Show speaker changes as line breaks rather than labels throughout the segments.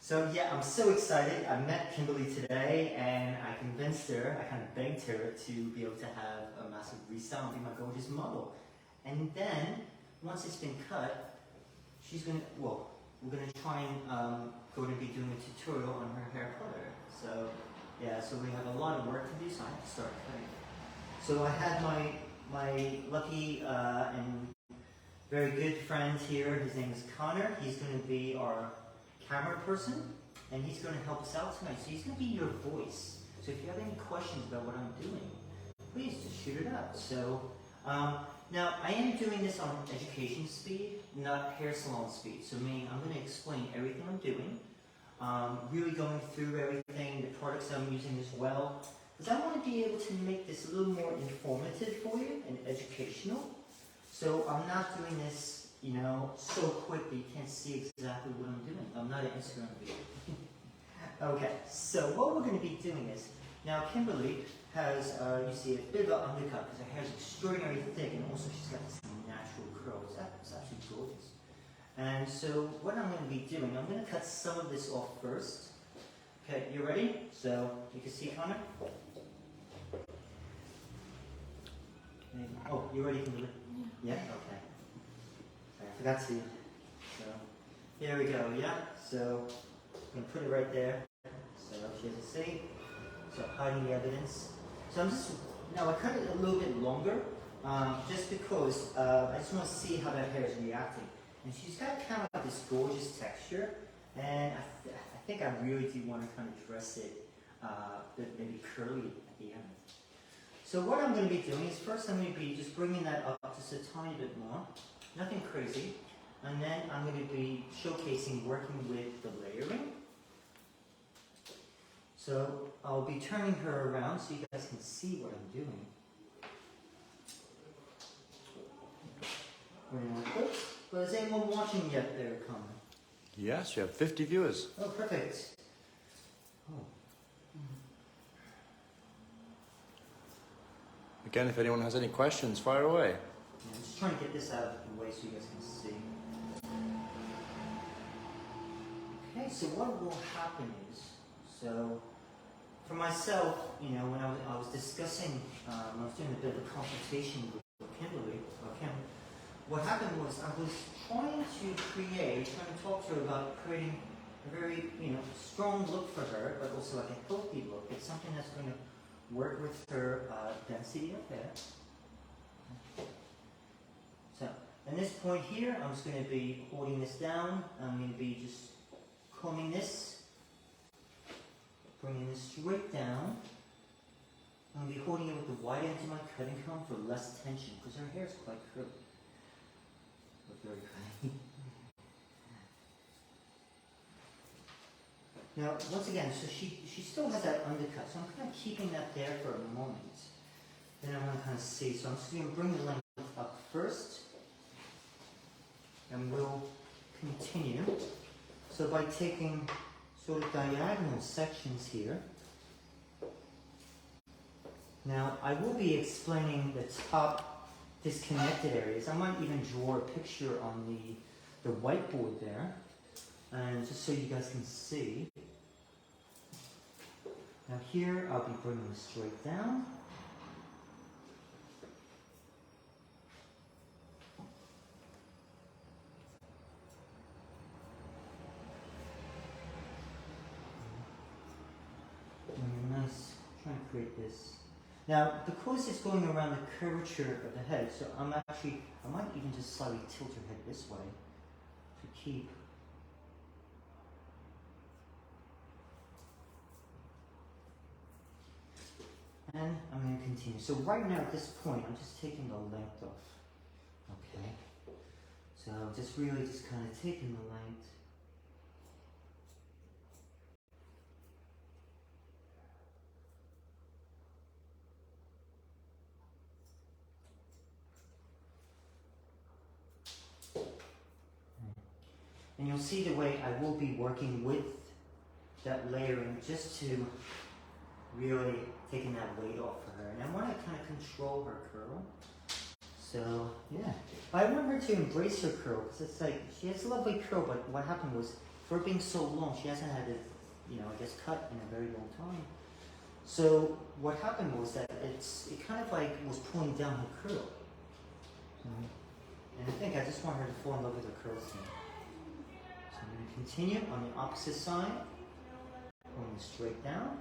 So yeah, I'm so excited. I met Kimberly today and I convinced her, I kind of begged her to be able to have a massive restyle and be my gorgeous model. And then, once it's been cut, she's gonna, well, we're gonna try and going to be doing a tutorial on her hair color. So yeah, so we have a lot of work to do, so I have to start cutting. So I had my lucky and very good friend here. His name is Connor. He's going to be our camera person, and he's going to help us out tonight. So he's going to be your voice. So if you have any questions about what I'm doing, please just shoot it out. So now I am doing this on education speed, not hair salon speed. So meaning I'm going to explain everything I'm doing, really going through everything, the products I'm using as well, because I want to be able to make this a little more informative for you and educational. So I'm not doing this, you know, so quick that you can't see exactly what I'm doing. I'm not an Instagram video. Okay, so what we're going to be doing is, now Kimberly has, you see, a bit of an undercut because her hair is extraordinarily thick, and also she's got this natural curl. It's absolutely gorgeous. And so what I'm going to be doing, I'm going to cut some of this off first. Okay, you ready? So you can see, Connor? Oh, you ready, Kimberly? Yeah? Okay. I forgot to. So, here we go, yeah? So, I'm going to put it right there. So, she doesn't see. So, hiding the evidence. So, I'm just, now I cut it a little bit longer, just because I just want to see how that hair is reacting. And she's got kind of like this gorgeous texture, and I think I really do want to kind of dress it maybe curly at the end. So what I'm going to be doing is first I'm going to be just bringing that up just a tiny bit more, nothing crazy, and then I'm going to be showcasing working with the layering. So I'll be turning her around so you guys can see what I'm doing. But is anyone watching yet there, Connor?
Yes, you have 50 viewers.
Oh, perfect. Oh.
Again, if anyone has any questions, fire away.
Yeah, I'm just trying to get this out of the way so you guys can see. Okay, so what will happen is, so for myself, you know, when I was discussing, I was doing a bit of a consultation with Kimberly, what happened was I was trying to talk to her about creating a very, you know, strong look for her, but also like a healthy look. It's something that's going to work with her density of hair. So, at this point here, I'm just going to be holding this down. I'm going to be just combing this, bringing this straight down. I'm going to be holding it with the wide end of my cutting comb for less tension, because her hair is quite curly. But very curly. Now, once again, so she still has that undercut, so I'm kind of keeping that there for a moment. Then I want to kind of see, so I'm just going to bring the length up first, and we'll continue. So by taking sort of diagonal sections here, now I will be explaining the top disconnected areas. I might even draw a picture on the whiteboard there, and just so you guys can see. Now here, I'll be bringing this straight down. Nice, trying to create this. Now, because it's going around the curvature of the head, so I might even just slightly tilt her head this way to keep. And I'm going to continue. So right now at this point, I'm just taking the length off. Okay. So just really just kind of taking the length. And you'll see the way I will be working with that layering just to really taking that weight off of her. And I want to kind of control her curl. So, yeah. But I want her to embrace her curl, because it's like, she has a lovely curl, but what happened was for it being so long, she hasn't had it, you know, I guess cut in a very long time. So what happened was that it kind of like was pulling down her curl. And I think I just want her to fall in love with her curls now. So I'm going to continue on the opposite side, pulling straight down.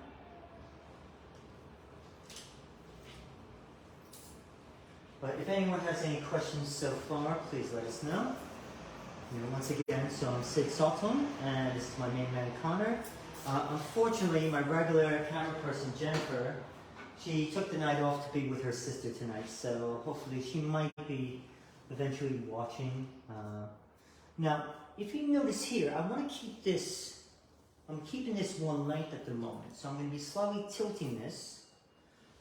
But if anyone has any questions so far, please let us know. You know, once again, so I'm Sid Salton, and this is my main man, Connor. Unfortunately, my regular camera person, Jennifer, she took the night off to be with her sister tonight, so hopefully she might be eventually watching. Now, if you notice here, I want to keep this, I'm keeping this one length at the moment, so I'm going to be slightly tilting this,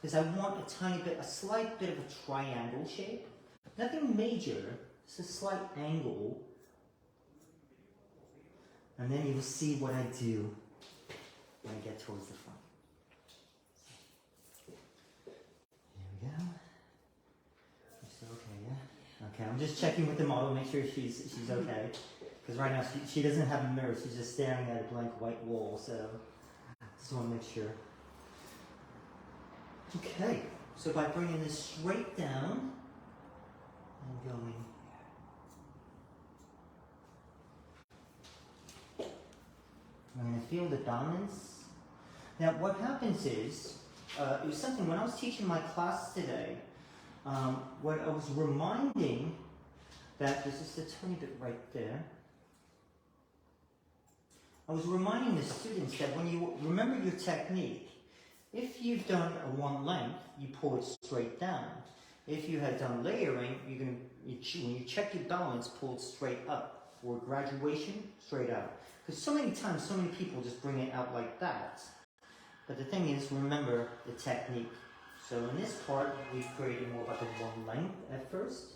because I want a slight bit of a triangle shape. Nothing major, just a slight angle. And then you'll see what I do when I get towards the front. Here we go. You're still okay, yeah? Okay, I'm just checking with the model, make sure she's okay. Because right now she doesn't have a mirror, she's just staring at a blank white wall, so just want to make sure. Okay, so by bringing this straight down and going, I'm going to feel the dominance. Now what happens is, it was something when I was teaching my class today, what I was reminding, that there's just a tiny bit right there. I was reminding the students that when you remember your technique, if you've done a one length, you pull it straight down. If you had done layering, when you check your balance, pull it straight up. For graduation, straight out. Because so many times, so many people just bring it out like that. But the thing is, remember the technique. So in this part, we've created more like a one length at first.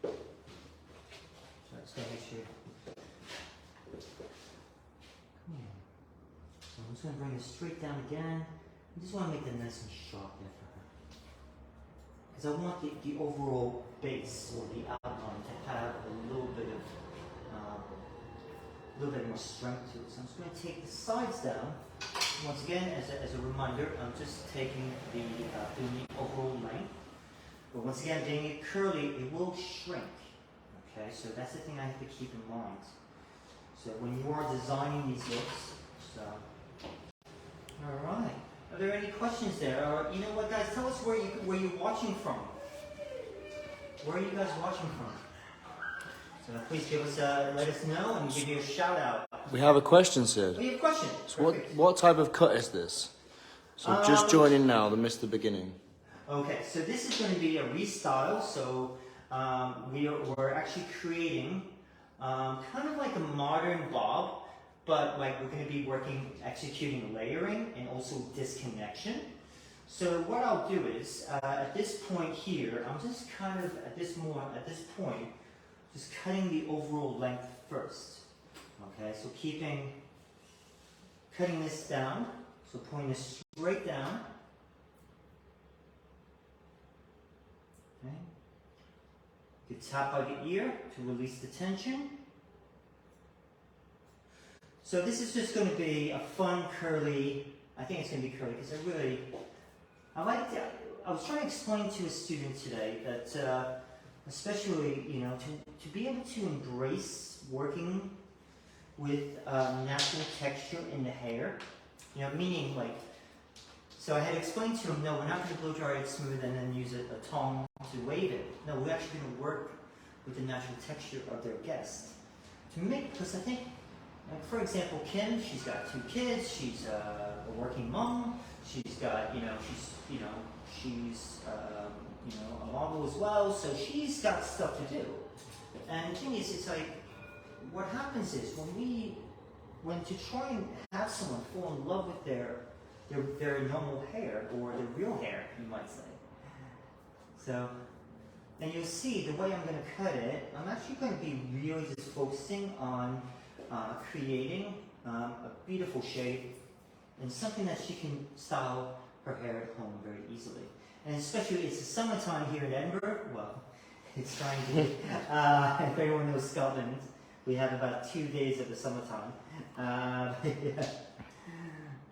So I'm just going to make sure. So I'm just going to bring it straight down again. I just want to make it nice and sharp there for her. Because I want the overall base or the outline to have a little bit more strength to it. So I'm just going to take the sides down. Once again, as a reminder, I'm just taking doing the overall length. But once again, being it curly, it will shrink. Okay, so that's the thing I have to keep in mind. So when you are designing these looks, so. All right. Are there any questions there? Or you know what, guys? Tell us where you're watching from. Where are you guys watching from? So please give us let us know and give you a shout out.
We have a question, Sid.
Oh, you have a question.
So what type of cut is this? So just join in now, missed the beginning.
Okay, so this is going to be a restyle. So we're actually creating kind of like a modern bob, but like we're going to be executing layering and also disconnection. So what I'll do is, at this point here, I'm just kind of, at this point, just cutting the overall length first. Okay, so cutting this down, so pulling this straight down. Okay. You tap by the ear to release the tension. So this is just going to be a fun curly, I think it's going to be curly because I was trying to explain to a student today that especially, you know, to be able to embrace working with natural texture in the hair, you know, meaning like, so I had explained to him, no, we're not going to blow dry it smooth and then use a tong to wave it. No, we're actually going to work with the natural texture of their guest. Because I think, like for example, Kim, she's got 2 kids, she's a working mom, she's got, she's a model as well, so she's got stuff to do. And the thing is, it's like, what happens is when to try and have someone fall in love with their normal hair or their real hair, you might say. So, and you'll see the way I'm going to cut it, I'm actually going to be really just focusing on creating a beautiful shape and something that she can style her hair at home very easily. And especially, it's the summertime here in Edinburgh. Well, it's trying to be, if anyone knows Scotland, We have about 2 days of the summertime. Yeah.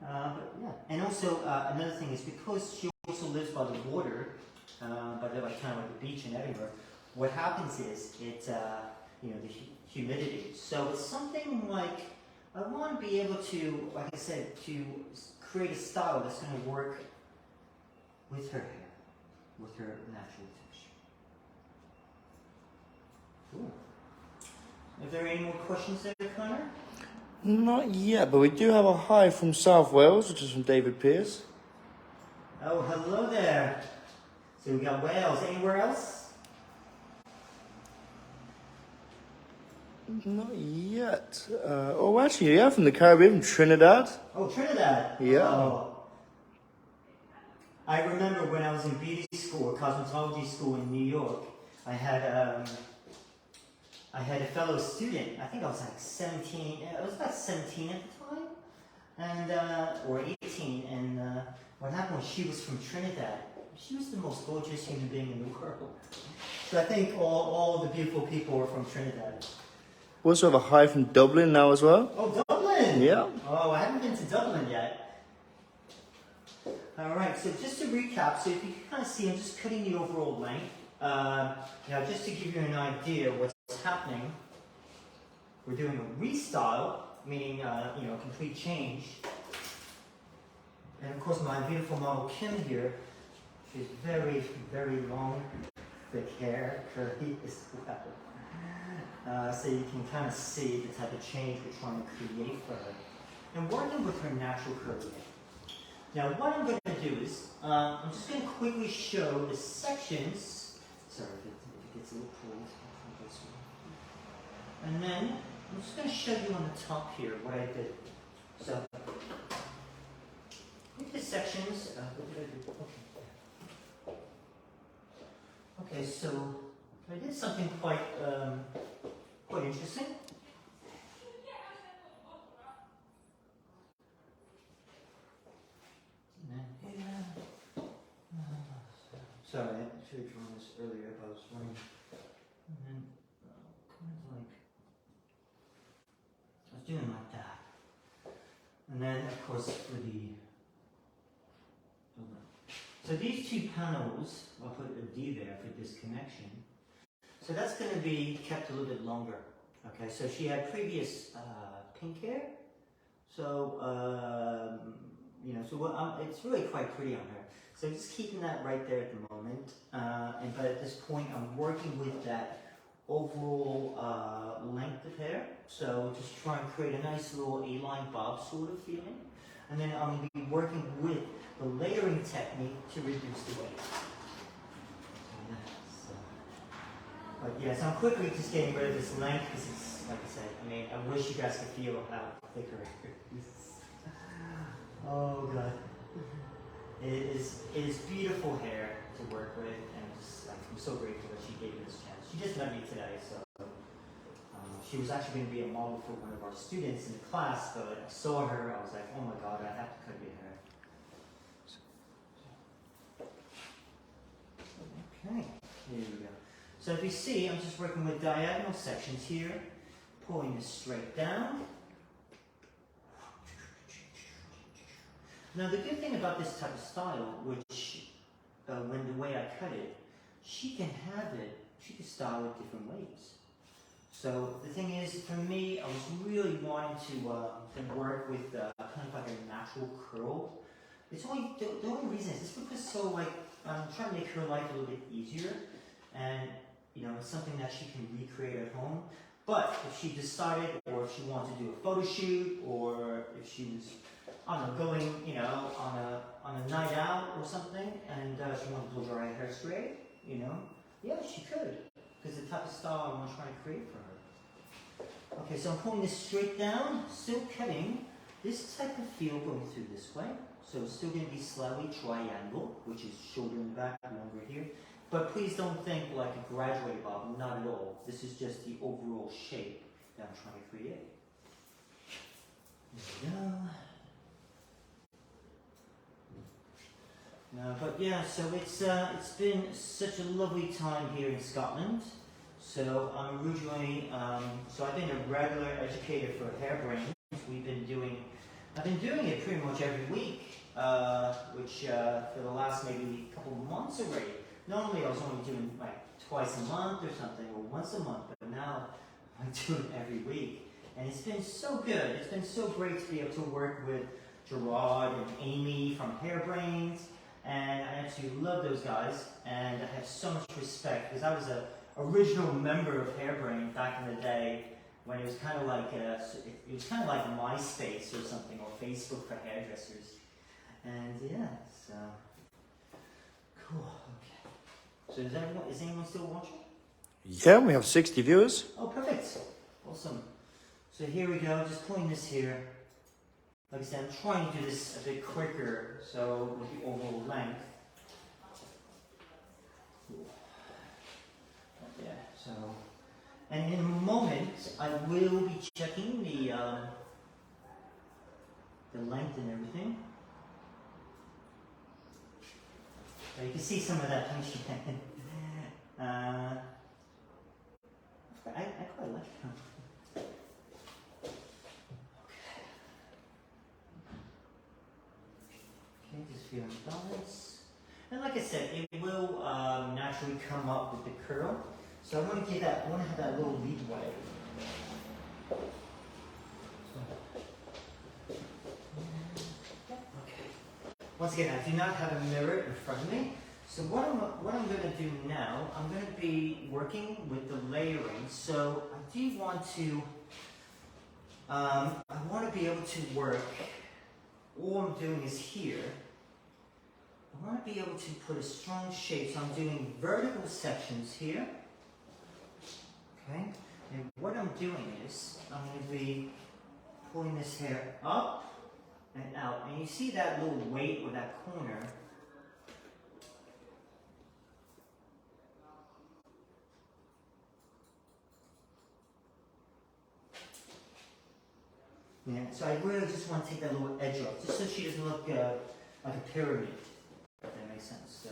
But yeah, and also another thing is because she also lives by the water, by the like kind of like the beach in Edinburgh. What happens is it, you know, the humidity. So it's something like I want to be able to, like I said, to create a style that's going to work with her hair, with her natural texture. Cool. Are there any more questions there, Connor?
Not yet, but we do have a hi from South Wales, which is from David Pierce.
Oh, hello there. So we got Wales. Anywhere else?
Not yet. Oh, actually, yeah, from the Caribbean, Trinidad.
Oh, Trinidad.
Yeah.
Oh. I remember when I was in beauty school, or cosmetology school in New York, I had a fellow student. I think I was like 17. I was about 17 at the time, and or 18. And what happened was she was from Trinidad. She was the most gorgeous human being in the world. So I think all the beautiful people were from Trinidad.
We also have a hi from Dublin now as well.
Oh, Dublin!
Yeah.
Oh, I haven't been to Dublin yet. All right, so just to recap, so if you can kind of see, I'm just cutting the overall length. Now, just to give you an idea what's happening, we're doing a restyle, meaning, you know, complete change. And of course, my beautiful model Kim here, she's very, very long, thick hair, curly as well. So you can kind of see the type of change we're trying to create for her. And working with her natural curly hair. Now what I'm going to do is, I'm just going to quickly show the sections. Sorry if it gets a little cold. And then I'm just going to show you on the top here what I did. So, with the sections, what did I do? Okay, so I did something quite interesting. Sorry, I should have drawn this earlier if I was running. And then, kind of like, I was doing like that. And then, of course, for the, so these two panels, I'll put a D there for disconnection. So that's going to be kept a little bit longer. Okay, so she had previous pink hair. So, you know, so it's really quite pretty on her. So just keeping that right there at the moment. But at this point, I'm working with that overall length of hair. So just try and create a nice little A-line bob sort of feeling. And then I'm going to be working with the layering technique to reduce the weight. But yeah, so I'm quickly just getting rid of this length because it's, like I said, I mean, I wish you guys could feel how thick her hair is. Oh God. It is beautiful hair to work with, and I'm so grateful that she gave me this chance. She just met me today, so she was actually going to be a model for one of our students in the class, but I saw her, I was like, oh my God, I have to cut your hair. Okay, here we go. So if you see, I'm just working with diagonal sections here, pulling this straight down. Now the good thing about this type of style, which when the way I cut it, she can style it different ways. So the thing is, for me, I was really wanting to work with kind of like a natural curl. It's only the only reason is it's because I'm trying to make her life a little bit easier, and you know, it's something that she can recreate at home. But if she decided, or if she wanted to do a photo shoot, or if she was, I don't know, going, you know, on a night out or something, and she wanted to blow dry her hair straight, you know, yeah, she could, because the type of style I want to try and create for her. Okay, so I'm pulling this straight down, still cutting this type of feel going through this way. So it's still going to be slightly triangle, which is shoulder in the back, longer here. But please don't think like a graduated bob, not at all. This is just the overall shape that I'm trying to create. There we go. But yeah, so it's been such a lovely time here in Scotland. So I'm originally, so I've been a regular educator for hair brains. I've been doing it pretty much every week, which for the last maybe couple of months already. Normally I was only doing like twice a month or something, or once a month, but now I'm doing it every week. And it's been so good. It's been so great to be able to work with Gerard and Amy from Hairbrains, and I absolutely love those guys, and I have so much respect because I was a original member of Hairbrain back in the day when it was kind of like it was kind of like MySpace or something, or Facebook for hairdressers. And yeah, so cool. Okay. So is anyone still watching?
Yeah, we have 60 viewers.
Oh, perfect. Awesome. So here we go. Just pulling this here. Like I said, I'm trying to do this a bit quicker, so with the overall length. Yeah, so, and in a moment, I will be checking the length and everything. So you can see some of that tension. I quite like it. Okay, just feeling balance. And like I said, it will naturally come up with the curl. So I want to have that little leadway. Okay. Once again, I do not have a mirror in front of me. So what I'm going to do now, I'm going to be working with the layering. So I do want to, I want to be able to work. All I'm doing is here. I want to be able to put a strong shape, so I'm doing vertical sections here. Okay, and what I'm doing is, I'm going to be pulling this hair up and out. And you see that little weight or that corner. Yeah, so I really just want to take that little edge off, just so she doesn't look like a pyramid, if that makes sense.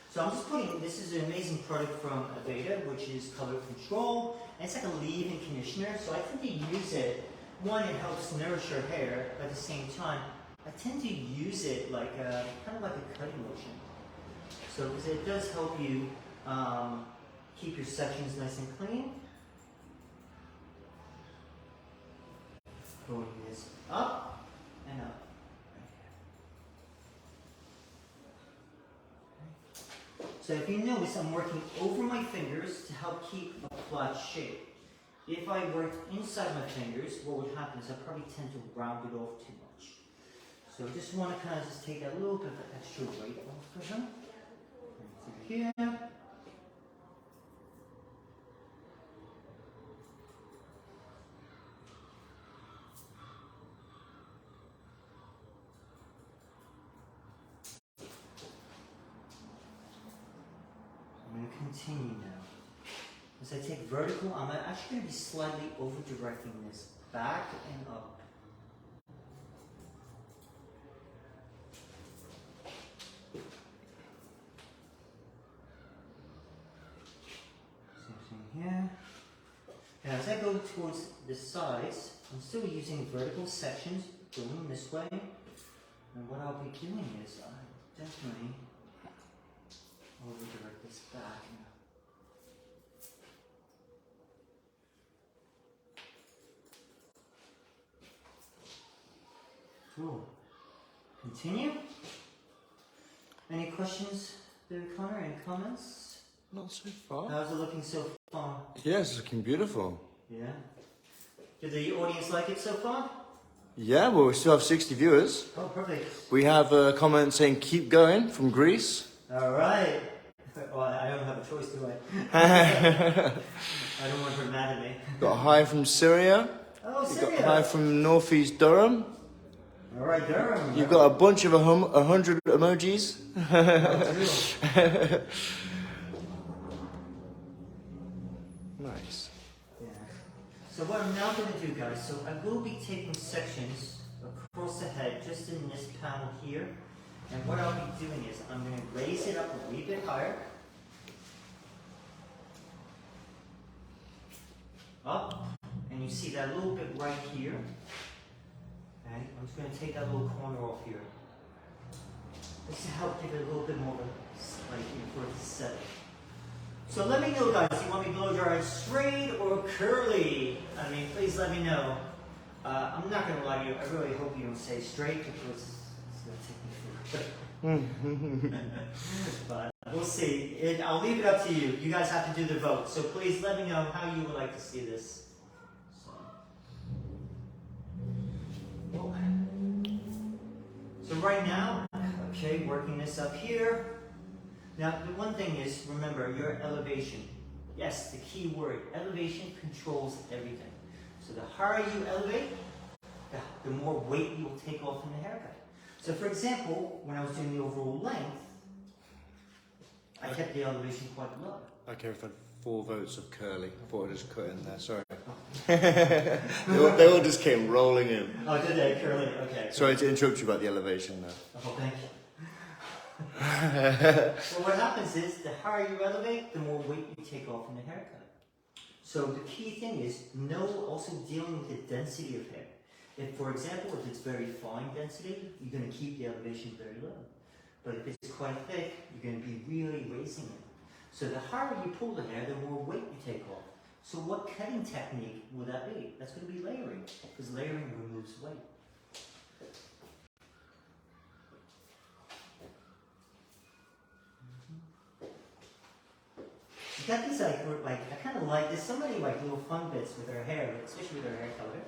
So I'm just putting, this is an amazing product from Aveda, which is color control, and it's like a leave-in conditioner, so I tend to use it. One, it helps nourish your hair, but at the same time, I tend to use it like kind of like a cutting lotion. So, because it does help you keep your sections nice and clean. Going this up and up. So if you notice, I'm working over my fingers to help keep a flat shape. If I worked inside my fingers, what would happen is I probably tend to round it off too much. So I just want to kind of just take that little bit of extra weight off of them. And through here. I'm going to continue now. As I take vertical, I'm actually going to be slightly over-directing this back and up. Same thing here. And as I go towards the sides, I'm still using vertical sections, going this way. And what I'll be doing is I definitely over-direct this back. Cool. Continue. Any questions, David Connor? Any comments?
Not so far.
How's it looking so far?
Yeah, it's looking beautiful.
Yeah. Did the audience like it so far?
Yeah, well, we still have 60 viewers.
Oh, perfect.
We have a comment saying, keep going, from Greece.
All right. Well, I don't have a choice, do I? I don't want her mad at me.
Got a hi from Syria.
Oh,
You've
Syria.
got a hi from Northeast Durham.
All right, Durham.
You've got a bunch of 100 emojis. Nice.
Yeah. So what I'm now going to do, guys, so I will be taking sections across the head, just in this panel here. And what I'll be doing is I'm going to raise it up a wee bit higher. up, and you see that little bit right here. Okay, I'm just going to take that little corner off here. Just to help give it a little bit more of a, like, for it to settle. So let me know, guys, you want me to blow dry straight or curly? I mean, please let me know. I'm not going to lie to you, I really hope you don't say straight because it's going to take me forever. But we'll see. I'll leave it up to you. You guys have to do the vote. So please let me know how you would like to see this. So right now, okay, working this up here. Now, the one thing is, remember, your elevation. Yes, the key word, elevation controls everything. So the higher you elevate, the more weight you will take off in the haircut. So for example, when I was doing the overall length, I kept the elevation quite low.
Okay, we've had 4 votes of curly. I thought I just cut in there, sorry. they all just came rolling in.
Oh, did they? Curly, okay.
Sorry to interrupt you about the elevation though.
Oh, thank you. Well, what happens is, the higher you elevate, the more weight you take off in the haircut. So the key thing is, also dealing with the density of hair. If, for example, if it's very fine density, you're going to keep the elevation very low. But if it's quite thick, you're going to be really raising it. So the higher you pull the hair, the more weight you take off. So what cutting technique would that be? That's going to be layering, because layering removes weight. You got these I kind of like, there's so many like little fun bits with her hair, especially with her hair color.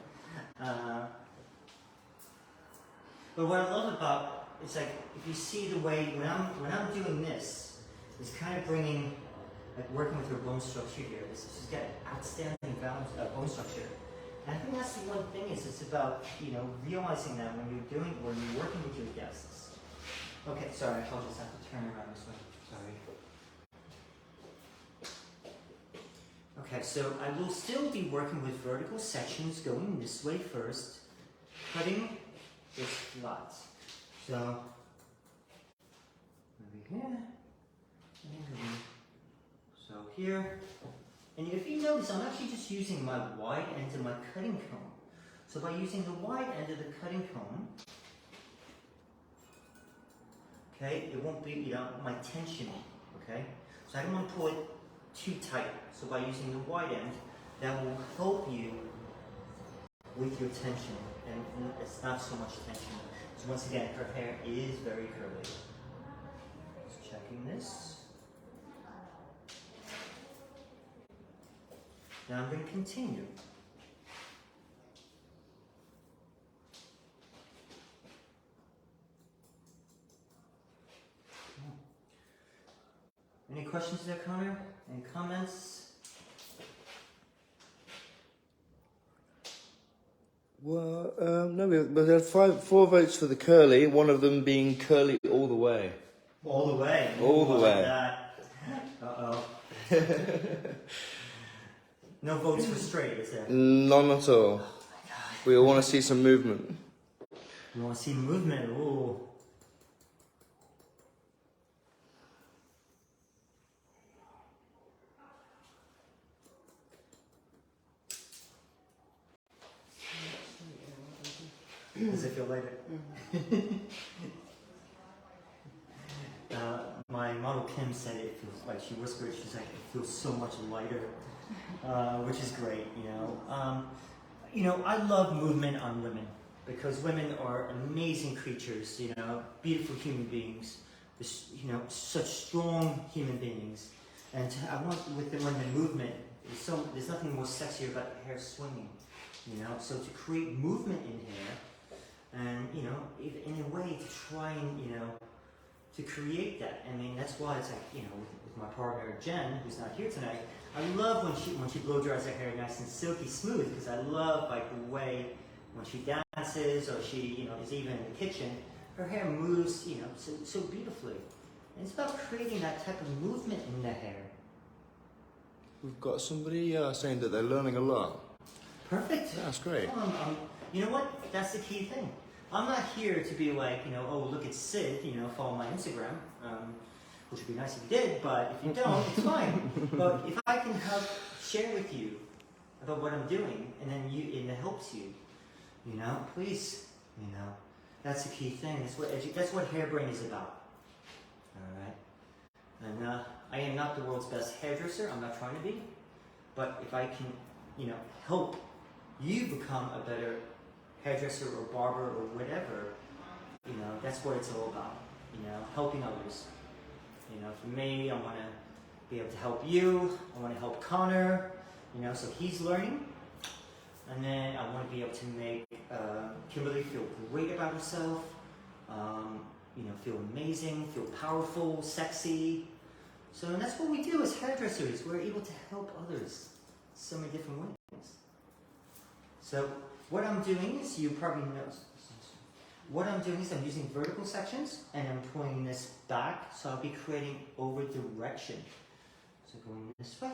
But what I love about it's like, if you see the way when I'm doing this, it's kind of bringing, like working with her bone structure here. She's got outstanding bone structure. And I think that's the one thing is it's about realizing that when you're working with your guests. Okay, sorry, I'll just have to turn around this way. Sorry. Okay, so I will still be working with vertical sections going this way first, cutting this flat. So, over here, so here, and if you notice, I'm actually just using my wide end of my cutting comb. So by using the wide end of the cutting comb, okay, it won't be, my tension, okay? So I don't want to pull it too tight. So by using the wide end, that will help you with your tension, and it's not so much tension. So once again, her hair is very curly. Just checking this. Now I'm going to continue. Any questions there, Connor? Any comments?
Well, no, we had 4 votes for the curly, one of them being curly all the way.
All the way?
All the way.
Uh-oh. No votes for straight, is there?
None at all.
Oh my God.
We all want to see some movement.
We want to see movement, ooh. Does it feel lighter? My model Kim said it feels like, she whispered, she's like, it feels so much lighter, which is great, I love movement on women because women are amazing creatures, beautiful human beings, such strong human beings. And I want with the women movement, there's nothing more sexy about the hair swinging, so to create movement in hair, and in a way to try and to create that. I mean, that's why it's like with my partner Jen, who's not here tonight. I love when she blow dries her hair nice and silky smooth, because I love like the way when she dances or she is even in the kitchen, her hair moves so beautifully. And it's about creating that type of movement in the hair.
We've got somebody saying that they're learning a lot.
Perfect.
Yeah, that's great.
You know what? That's the key thing. I'm not here to be like, oh, look at Sid, follow my Instagram, which would be nice if you did, but if you don't, it's fine. But if I can help share with you, about what I'm doing, and then and it helps you. You know, please, you know, that's the key thing. That's what Hairbrain is about. All right. And I am not the world's best hairdresser. I'm not trying to be, but if I can, you know, help you become a better hairdresser or barber or whatever, you know, that's what it's all about. You know, helping others. You know, for me, I want to be able to help you. I want to help Connor. You know, so he's learning, and then I want to be able to make Kimberly feel great about herself. You know, feel amazing, feel powerful, sexy. So and that's what we do as hairdressers. We're able to help others so many different ways. So what I'm doing is, you probably know, what I'm doing is I'm using vertical sections and I'm pulling this back, so I'll be creating over direction. So going this way.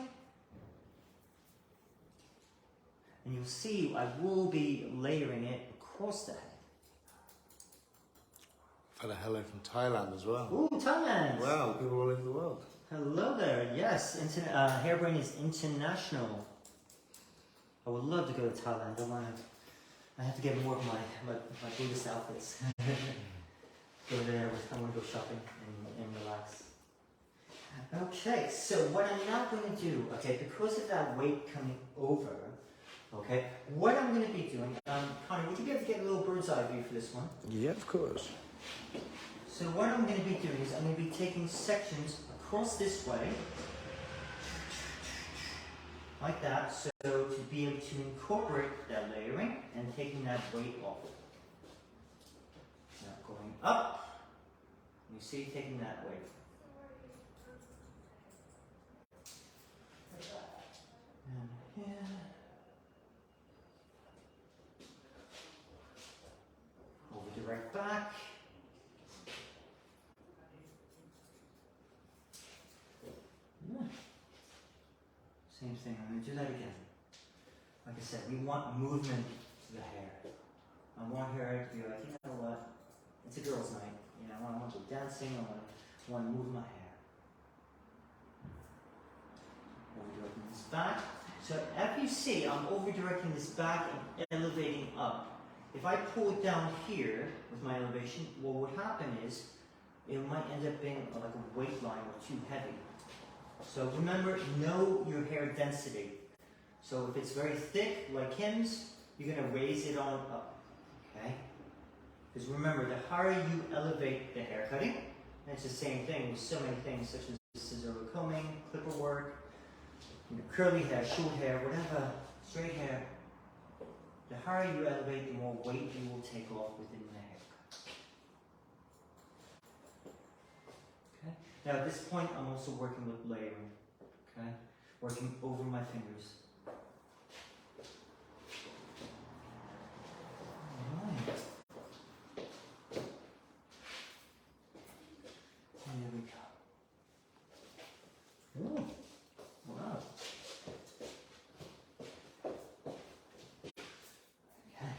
And you'll see I will be layering it across the head.
Had a hello from Thailand as well.
Ooh, Thailand!
Wow, people all over the world.
Hello there, yes. Hairbrain is international. I would love to go to Thailand. I have to get more of my Buddhist outfits. Go there, I want to go shopping and relax. Okay, so what I'm now going to do, okay, because of that weight coming over, okay, what I'm going to be doing, Connor, would you be able to get a little bird's eye view for this one?
Yeah, of course.
So what I'm going to be doing is I'm going to be taking sections across this way, like that, so to be able to incorporate that layering and taking that weight off. Now going up, you see, taking that weight. And here. Over direct back. Same thing, I'm going to do that again. Like I said, we want movement to the hair. I want her to be like, you know what, it's a girl's night. You know, I want to go dancing, I want to move my hair. Over-directing this back. So as you see, I'm over-directing this back and elevating up. If I pull it down here with my elevation, what would happen is, it might end up being like a weight line or too heavy. So remember, know your hair density. So if it's very thick, like Kim's, you're going to raise it on up, okay? Because remember, the higher you elevate the hair cutting, and it's the same thing with so many things, such as scissor combing, clipper work, you know, curly hair, short hair, whatever, straight hair. The higher you elevate, the more weight you will take off within the hair. Now at this point, I'm also working with layering, okay? Working over my fingers. Alright. There we go. Ooh, wow. Okay,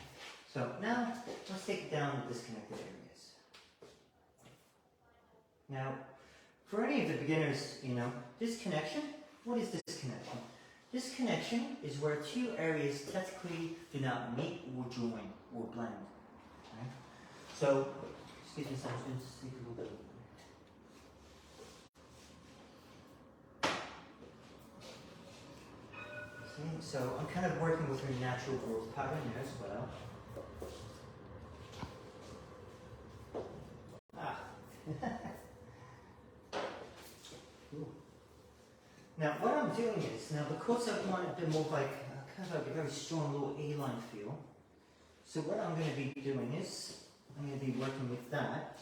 so now let's take down the disconnected areas. Now, for any of the beginners, you know, this connection, what is this connection? This connection is where two areas technically do not meet or join or blend. Okay? So, excuse me, so I'm just going to speak a little bit. See, so I'm kind of working with her natural growth pattern there as well. Now what I'm doing is, now because I want a bit more like, kind of like a very strong little A-line feel, so what I'm going to be doing is, I'm going to be working with that.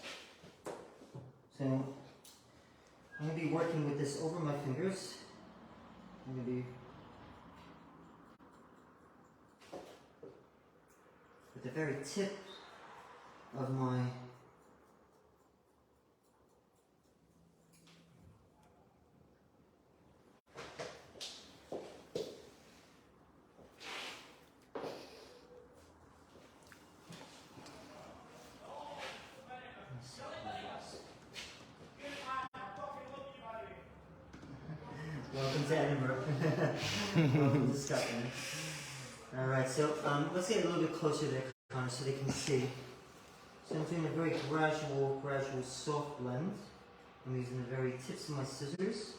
So I'm going to be working with this over my fingers. I'm going to be at the very tip of my Welcome to Edinburgh. Welcome to Scotland. Alright, so let's get a little bit closer there, Connor, so they can see. So I'm doing a very gradual, soft blend. I'm using the very tips of my scissors.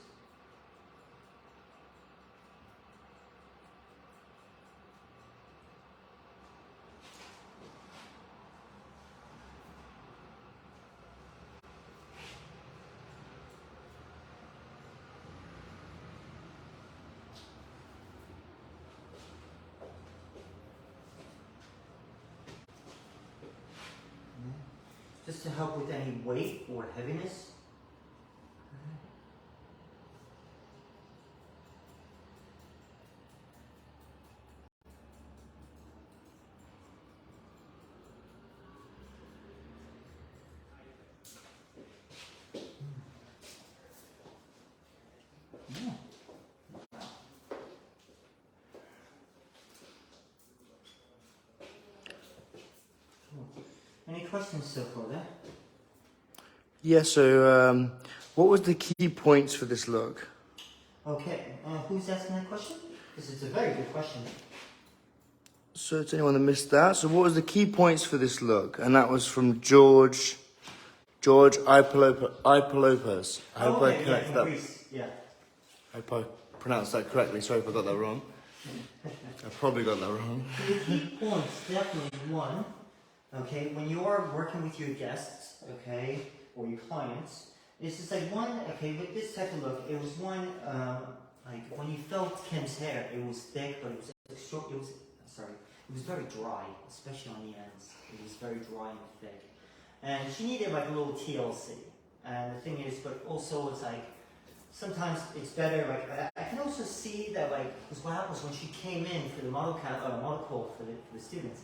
Just to help with any weight or heaviness. Any questions so far there?
Yeah, so what was the key points for this look?
Okay, who's asking that question? This is a very good question.
So to anyone that missed that, so what was the key points for this look? And that was from George Ipolopoulos. I hope I correct that.
Greece. Yeah.
I hope I pronounced that correctly. Sorry if I got that wrong. I probably got that wrong.
The key points, definitely one, okay, when you are working with your guests, okay, or your clients, it's just like one, okay, with this type of look, it was one, like when you felt Kim's hair, it was thick, but it was short, it was very dry, especially on the ends. It was very dry and thick. And she needed like a little TLC. And the thing is, but also it's like, sometimes it's better, like, I can also see that, like, because what happened was when she came in for the model call for the students,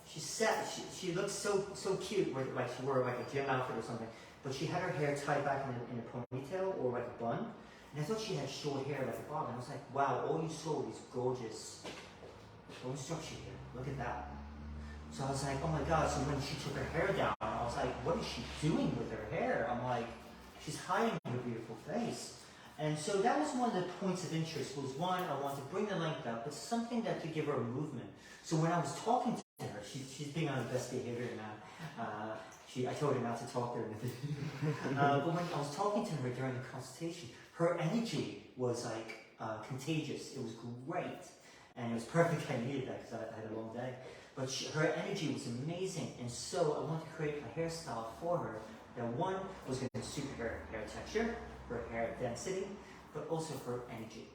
she looked so cute, where, like, she wore like a gym outfit or something, but she had her hair tied back in a ponytail or like a bun, and I thought she had short hair like a bob, and I was like, wow, all you saw was gorgeous bone structure here, look at that. So I was like, oh my god, so when she took her hair down, I was like, what is she doing with her hair? I'm like, she's hiding her beautiful face. And so that was one of the points of interest, was one, I wanted to bring the length up, but something that to give her a movement. So when I was talking to her, she's being on the best behavior now. I told her not to talk to her. But when I was talking to her during the consultation, her energy was like contagious. It was great. And it was perfect. I needed that because I had a long day. But her energy was amazing. And so I wanted to create a hairstyle for her that one was going to suit her hair texture, her hair density, but also her energy.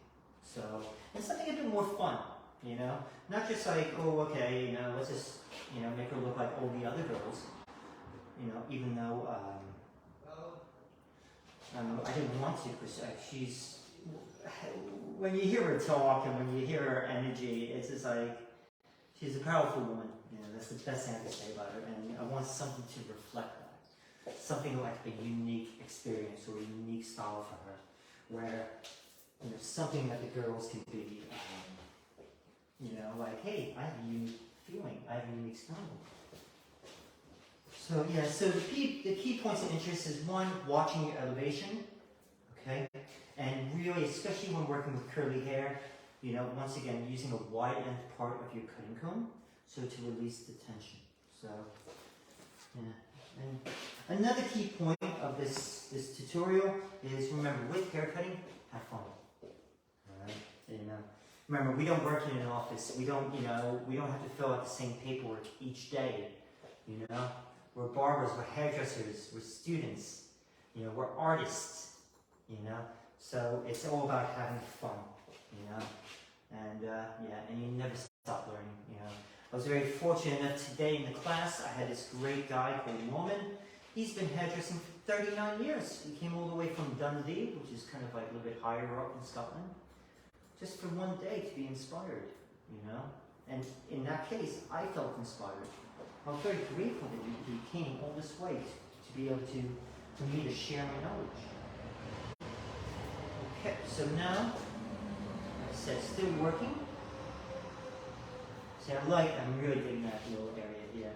So, and something a bit more fun, you know? Not just like, oh, okay, you know, let's just, you know, make her look like all the other girls. You know, even though I didn't want to, because she's, when you hear her talk and when you hear her energy, it's just like, she's a powerful woman. You know, that's the best thing I can say about her. And I want something to reflect that. Something like a unique experience or a unique style for her, where, you know, something that the girls can be, you know, like, hey, I have a unique feeling, I have a unique style. So yeah, so the key points of interest is one, watching your elevation, okay, and really, especially when working with curly hair, you know, once again, using a wide end part of your cutting comb, so to release the tension. So, yeah. And another key point of this tutorial is, remember, with hair cutting, have fun. Alright? And remember, we don't work in an office. We don't have to fill out the same paperwork each day. You know? We're barbers, we're hairdressers, we're students, you know, we're artists, you know? So it's all about having fun, you know? And and you never stop learning, you know? I was very fortunate enough today in the class, I had this great guy called Norman. He's been hairdressing for 39 years. He came all the way from Dundee, which is kind of like a little bit higher up in Scotland, just for one day to be inspired, you know? And in that case, I felt inspired. I'm very grateful that he came all this way to be able for me to share my knowledge. Okay, so now, like I said, still working. See, I'm really digging that little area here.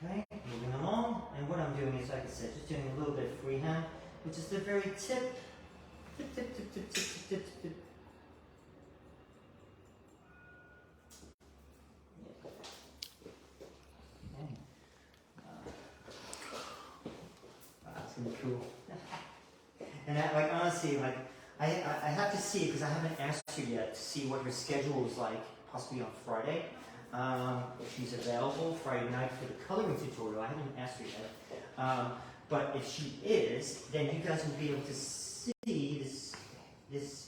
Okay, moving along, and what I'm doing is, like I said, just doing a little bit of freehand, which is the very tip That's gonna be cool. And like honestly, like I have to see because I haven't asked her yet to see what her schedule is like, possibly on Friday. If she's available Friday night for the coloring tutorial. I haven't asked her yet. But if she is, then you guys will be able to see this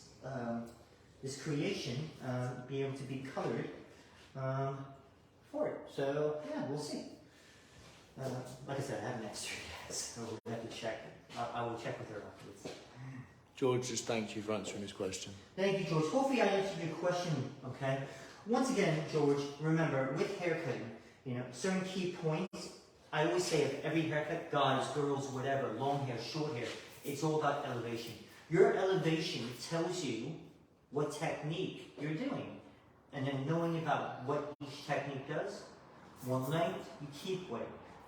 creation be able to be colored for it. So yeah, we'll see. Like I said, I haven't asked her yet, so we'll have to check. I will check with her afterwards.
George just thanks you for answering his question.
Thank you, George. Hopefully I answered your question, okay? Once again, George, remember, with haircutting, you know, certain key points, I always say of every haircut, guys, girls, whatever, long hair, short hair, it's all about elevation. Your elevation tells you what technique you're doing. And then knowing about what each technique does, one length, you keep weight.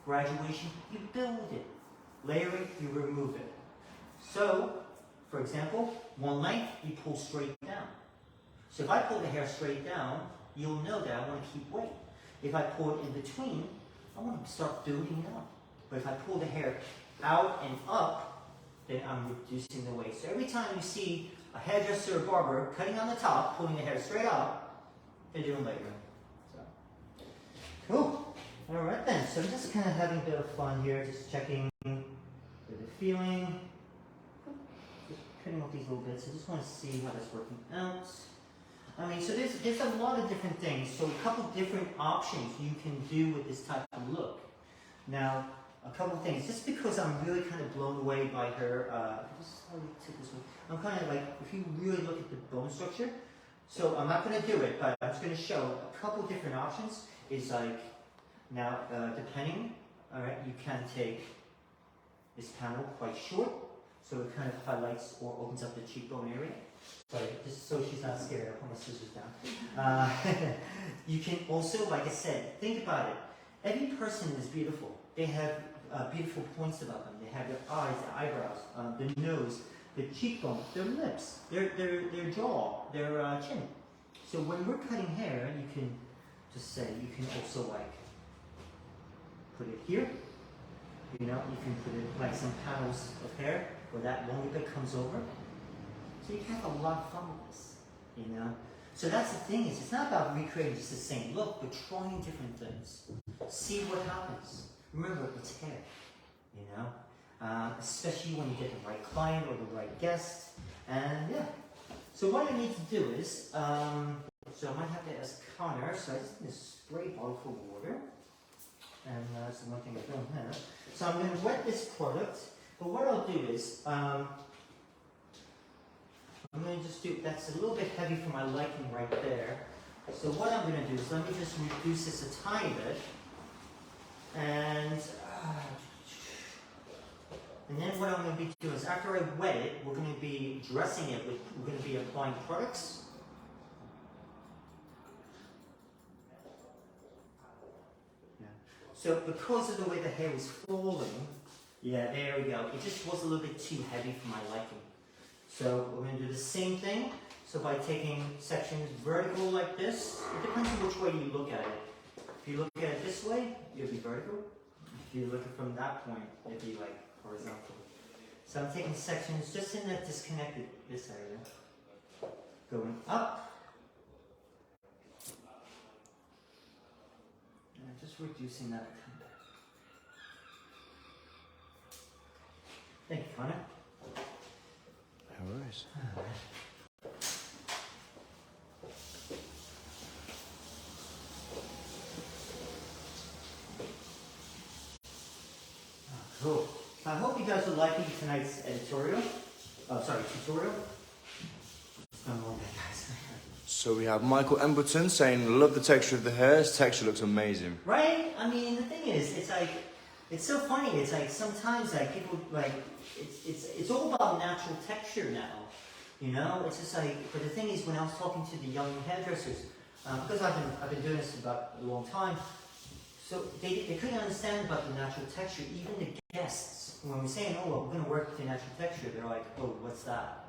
Graduation, you build it. Layering, you remove it. So, for example, one length, you pull straight down. So if I pull the hair straight down, you'll know that I want to keep weight. If I pull it in between, I want to start building it up. But if I pull the hair out and up, then I'm reducing the weight. So every time you see a hairdresser or barber cutting on the top, pulling the hair straight up, they're doing layering. So, cool. All right then. So I'm just kind of having a bit of fun here, just checking the feeling. Just cutting off these little bits. I just want to see how that's working out. I mean, so there's a lot of different things. So a couple different options you can do with this type of look. Now, a couple things. Just because I'm really kind of blown away by her, just how do we take this one? I'm kind of like, if you really look at the bone structure, so I'm not going to do it, but I'm just going to show a couple different options. Is like, now, depending, all right, you can take this panel quite short, so it kind of highlights or opens up the cheekbone area. Sorry, just so she's not scared, I'll put my scissors down. You can also, like I said, think about it. Every person is beautiful. They have beautiful points about them. They have their eyes, their eyebrows, the nose, the cheekbone, their lips, their jaw, their chin. So when we're cutting hair, you can just say, you can also like put it here. You know, you can put it like some panels of hair where that longer bit comes over. So you can have a lot of fun with this, you know. So that's the thing is, it's not about recreating just the same look, but trying different things. See what happens. Remember, it's hair, you know. Especially when you get the right client or the right guest. And yeah. So what I need to do is, so I might have to ask Connor. So I just need a spray bottle full of water. And that's the one thing I don't have. So I'm going to wet this product. But what I'll do is, I'm going to just do, that's a little bit heavy for my liking right there. So what I'm going to do is, let me just reduce this a tiny bit. And then what I'm going to be doing is, after I wet it, we're going to be dressing it with, we're going to be applying products. Yeah. So because of the way the hair was falling, yeah, there we go. It just was a little bit too heavy for my liking. So we're going to do the same thing. So by taking sections vertical like this, it depends on which way you look at it. If you look at it this way, it'll be vertical. If you look at it from that point, it'll be like horizontal. So I'm taking sections just in that disconnected, this area, going up. And just reducing that. Thank you, Connor.
No worries.
Cool. So I hope you guys are liking tonight's editorial. Tutorial. It's been a long day, guys.
So we have Michael Emberton saying, love the texture of the hair. His texture looks amazing.
Right? I mean, the thing is, it's like, it's so funny. It's like sometimes like people like, it's all about natural texture now. You know, it's just like, but the thing is, when I was talking to the young hairdressers, because I've been doing this about a long time, so they couldn't understand about the natural texture. Even the guests, when we're saying, oh, well, we're going to work with the natural texture, they're like, oh, what's that?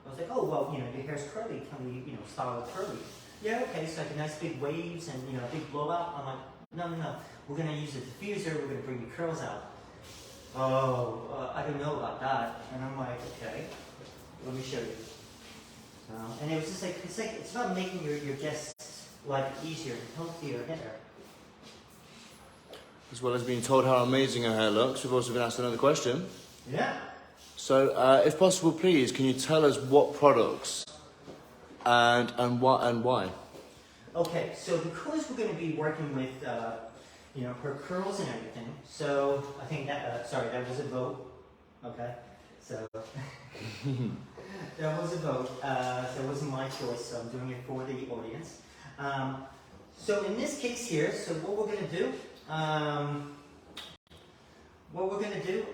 I was like, oh, well, you know, your hair's curly. Can we, you know, style it curly? Yeah, okay, so like nice big waves and, you know, a big blowout. I'm like, no. We're going to use a diffuser. We're going to bring the curls out. Oh, I don't know about that. And I'm like, okay, let me show you. And it was just like, it's about making your guests' life easier and healthier hair.
As well as being told how amazing her hair looks, we've also been asked another question.
Yeah.
So, if possible, please, can you tell us what products and why?
Okay, so because we're going to be working with, you know, her curls and everything, so I think that, sorry, that was a vote. Okay, so that was a vote. So it wasn't my choice, so I'm doing it for the audience. So in this case here, so what we're going to do, what are we going to do?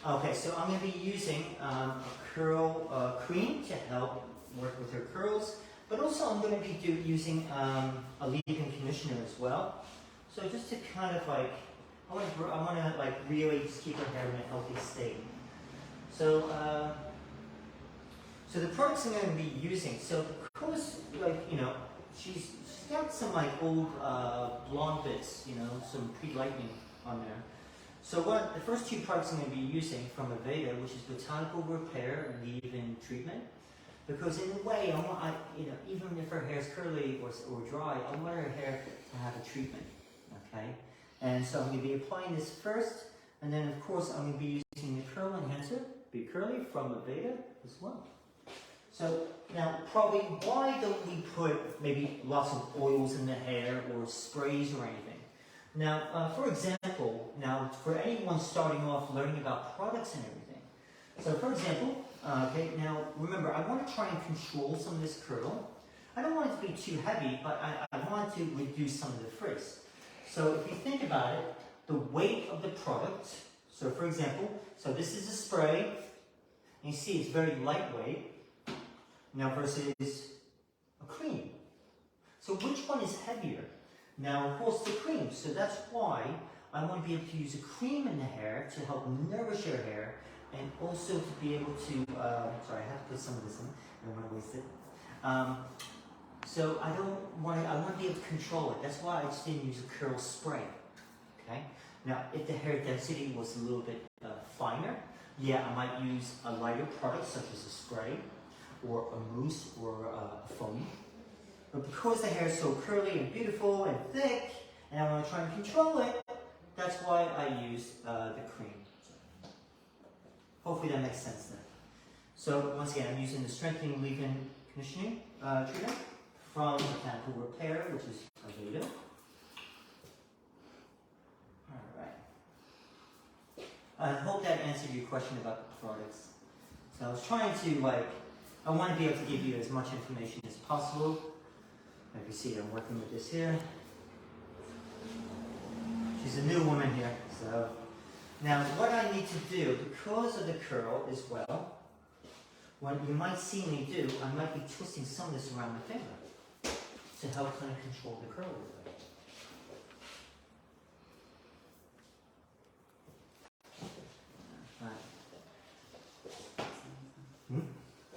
Okay, so I'm going to be using a curl cream to help work with her curls, but also I'm going to be using a leave-in conditioner as well. So just to kind of like, I want to like really just keep her hair in a healthy state. So, so the products I'm going to be using, so because like, you know, she's got some like old blonde bits, you know, some pre-lightening on there. So the first two products I'm going to be using from Aveda, which is botanical repair and leave-in treatment, because in a way, you know, even if her hair is curly or dry, I want her hair to have a treatment, okay? And so I'm going to be applying this first, and then of course I'm going to be using the curl enhancer, Be Curly from Aveda as well. So now, probably, why don't we put maybe lots of oils in the hair or sprays or anything? Now, for example, now for anyone starting off learning about products and everything. So for example, okay, now remember, I want to try and control some of this curl. I don't want it to be too heavy, but I want to reduce some of the frizz. So if you think about it, the weight of the product, so for example, so this is a spray, and you see it's very lightweight, now versus a cream. So which one is heavier? Now, of course, the cream. So that's why I want to be able to use a cream in the hair to help nourish your hair, and also to be able to, sorry, I have to put some of this in, I don't want to waste it. So I want to be able to control it. That's why I just didn't use a curl spray, okay? Now, if the hair density was a little bit finer, yeah, I might use a lighter product such as a spray, or a mousse, or a foam. But because the hair is so curly and beautiful and thick, and I want to try and control it, that's why I use the cream. Hopefully that makes sense then. So once again, I'm using the strengthening leave-in conditioning treatment from Botanical Repair, which is Aveda. Alright. I hope that answered your question about the products. So I was trying to I want to be able to give you as much information as possible. Like you see, I'm working with this here. She's a new woman here, so. Now, what I need to do, because of the curl as well, what you might see me do, I might be twisting some of this around my finger to help kind of control the curl a little bit.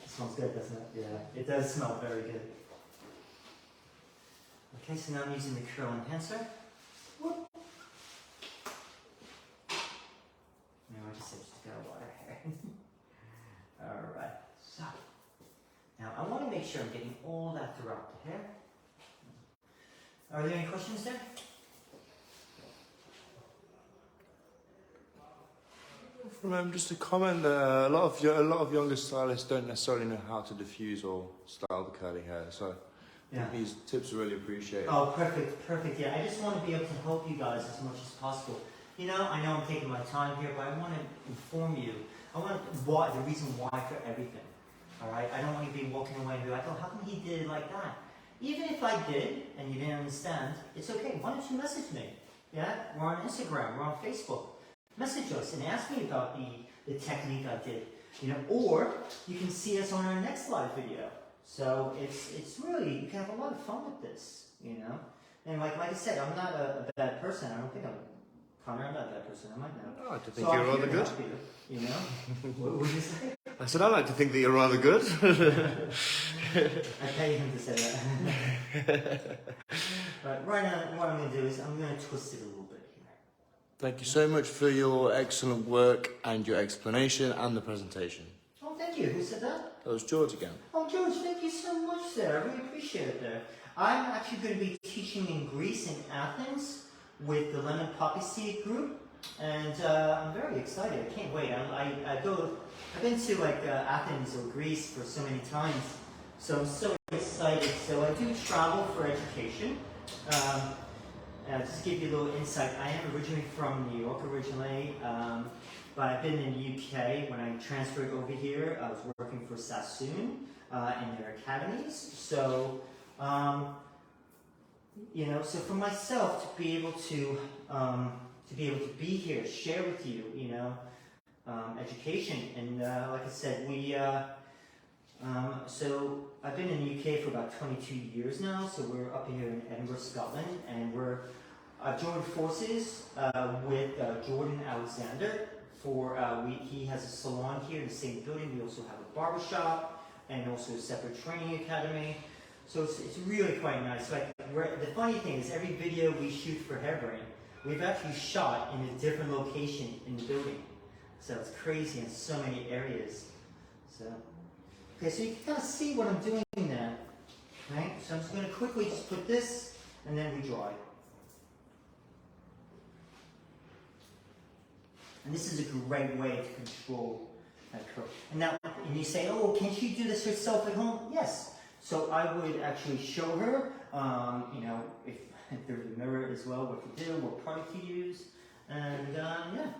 It smells good, doesn't it? Yeah, it does smell very good. Okay, so now I'm using the curl enhancer. Whoop. Now I just gotta water hair. Alright, so now I want to make sure I'm getting all that throughout the hair. Are there any questions there?
From just a comment, a lot of younger stylists don't necessarily know how to diffuse or style the curly hair, so
Yeah.
these tips are really appreciated.
Oh, perfect. Yeah, I just want to be able to help you guys as much as possible. You know, I know I'm taking my time here, but I want to inform you. I want the reason why for everything. All right, I don't want you to be walking away and be like, oh, how come he did it like that? Even if I did and you didn't understand, it's okay. Why don't you message me? Yeah, we're on Instagram, we're on Facebook. Message us and ask me about the technique I did. You know, or you can see us on our next live video. So it's really, you can have a lot of fun with this, you know. And like I said, I'm not a bad person. I don't think Connor, I'm not a bad person. I might know.
Oh, I think
so
you're rather good.
You know, what would you say?
I said, I like to think that you're rather good.
I pay him to say that. But right now, what I'm going to do is I'm going to twist it a little bit here.
Thank you so much for your excellent work and your explanation and the presentation.
Oh, thank you. Who said that?
That was George again.
Oh, George, thank you so much there. I really appreciate it there. I'm actually going to be teaching in Greece, in Athens, with the Lemon Poppy Seed group. And I'm very excited. I can't wait. I've been to like Athens or Greece for so many times. So I'm so excited. So I do travel for education. Just to give you a little insight, I am originally from New York but I've been in the UK. When I transferred over here, I was working for Sassoon in their academies. So, so for myself to be able to be here, share with you, education, and like I said, so I've been in the UK for about 22 years now. So we're up here in Edinburgh, Scotland, and I've joined forces with Jordan Alexander. He has a salon here in the same building. We also have a barbershop and also a separate training academy. So it's really quite nice. Like the funny thing is, every video we shoot for Hairbrain, we've actually shot in a different location in the building. So it's crazy in so many areas. So, okay, so you can kind of see what I'm doing now, right? So I'm just going to quickly just put this, and then we dry. And this is a great way to control that curl. And now, and you say, oh, can she do this herself at home? Yes. So I would actually show her, if there's a mirror as well, what to do, what product to use, and yeah.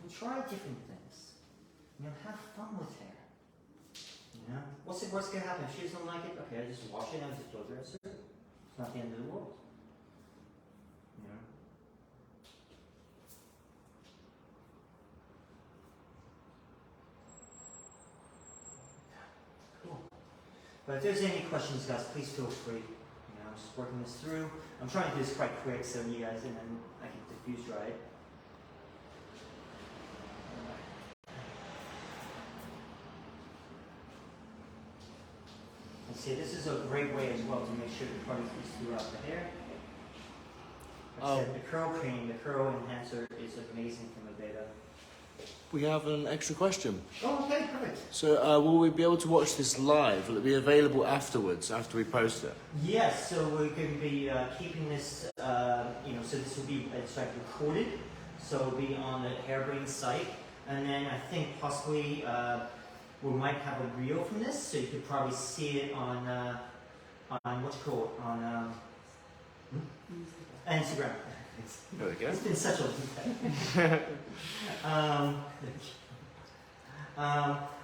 And try different things. Have fun with hair. What's the worst gonna happen? If she doesn't like it, okay, I just wash it and just blow dry it. It's not the end of the world. But if there's any questions, guys, please feel free. I'm just working this through. I'm trying to do this quite quick so you guys, and then I can diffuse dry it. And see, this is a great way as well to make sure the product is throughout the hair. Like I said, the curl cream, the curl enhancer is amazing from Aveda.
We have an extra question.
Oh, okay, perfect.
So, will we be able to watch this live? Will it be available afterwards, after we post it?
Yes, so we're going to be keeping this, so this will be, it's like recorded, so it'll be on the Hairbrain site, and then I think possibly we might have a reel from this, so you could probably see it on what's it called, on Instagram.
There we go.
It's been such a long time.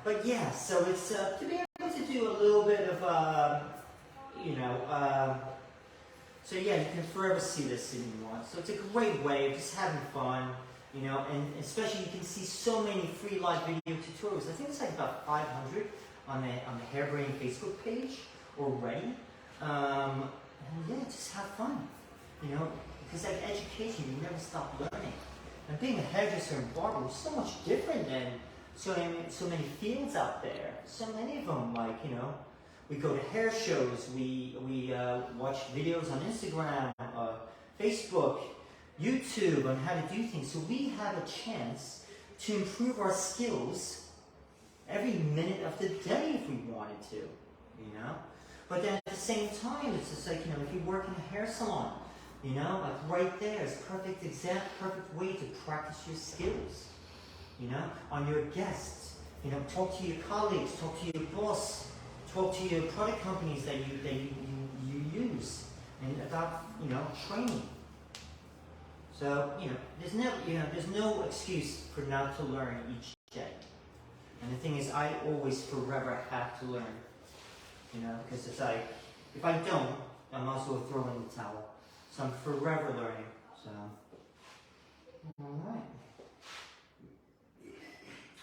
But yeah, so it's to be able to do a little bit of, so yeah, you can forever see this if you want. So it's a great way of just having fun, and especially you can see so many free live video tutorials. I think it's like about 500 on the Hairbrain Facebook page already. And yeah, just have fun, because like education, you never stop learning. And being a hairdresser and barber is so much different than so many fields out there. So many of them, like, we go to hair shows, we watch videos on Instagram, Facebook, YouTube on how to do things. So we have a chance to improve our skills every minute of the day if we wanted to, But then at the same time, it's just like, if you work in a hair salon, like right there is perfect way to practice your skills, on your guests, talk to your colleagues, talk to your boss, talk to your product companies that you use, and about, training. So, there's no excuse for not to learn each day. And the thing is, I always forever have to learn, because it's like, if I don't, I'm also throwing in the towel. So I'm forever learning. So, all right.